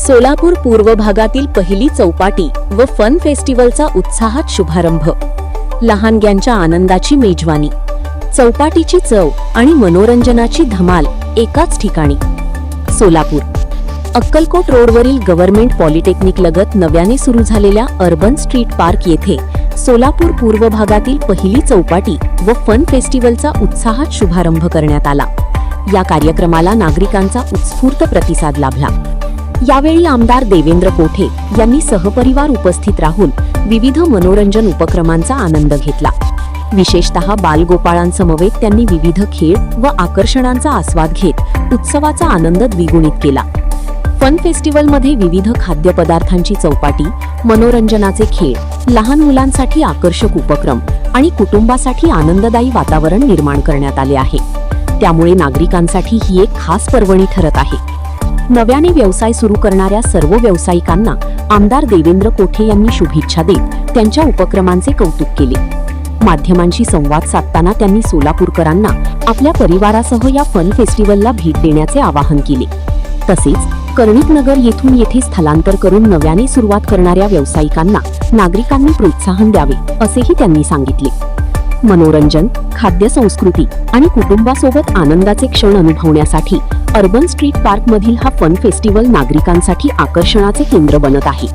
सोलापूर पूर्व भागातील पहिली चौपाटी व फन फेस्टिवलचा उत्साहात शुभारंभ. लहानग्यांच्या आनंदाची मेजवानी, चौपाटीची चव आणि मनोरंजनाची धमाल एकाच ठिकाणी. सोलापूर अक्कलकोट रोडवरील गव्हर्नमेंट पॉलिटेक्निक लगत नव्याने सुरू झालेल्या अर्बन स्ट्रीट पार्क येथे सोलापूर पूर्व भागातील पहिली चौपाटी व फन फेस्टिवलचा उत्साहात शुभारंभ करण्यात आला. या कार्यक्रमाला नागरिकांचा उत्स्फूर्त प्रतिसाद लाभला. यावेळी आमदार देवेंद्र कोठे यांनी सहपरिवार उपस्थित राहून विविध मनोरंजन उपक्रमांचा आनंद घेतला. विशेषतः बालगोपाळांसमवेत त्यांनी विविध खेळ व आकर्षणांचा आस्वाद घेत उत्सवाचा आनंद द्विगुणित केला. फन फेस्टिवलमध्ये विविध खाद्यपदार्थांची चौपाटी, मनोरंजनाचे खेळ, लहान मुलांसाठी आकर्षक उपक्रम आणि कुटुंबासाठी आनंददायी वातावरण निर्माण करण्यात आले आहे. त्यामुळे नागरिकांसाठी ही एक खास पर्वणी ठरत आहे. नव्याने व्यवसाय सुरू करणाऱ्या सर्व व्यावसायिकांना आमदार देवेंद्र कोठे यांनी शुभेच्छा देत त्यांच्या उपक्रमांचे कौतुक केले. माध्यमांशी संवाद साधताना त्यांनी सोलापूरकरांना आपल्या परिवारासह या फन फेस्टिवलला भेट देण्याचे आवाहन केले. तसेच कर्णिक नगर येथून येथे स्थलांतर करून नव्याने सुरुवात करणाऱ्या व्यावसायिकांना नागरिकांनी प्रोत्साहन द्यावे असेही त्यांनी सांगितले. मनोरंजन, खाद्य संस्कृती आणि कुटुंबासोबत आनंदाचे क्षण अनुभवण्यासाठी अर्बन स्ट्रीट पार्क मधील हा फन फेस्टिवल नागरिकांसाठी आकर्षणाचे केंद्र बनत आहे.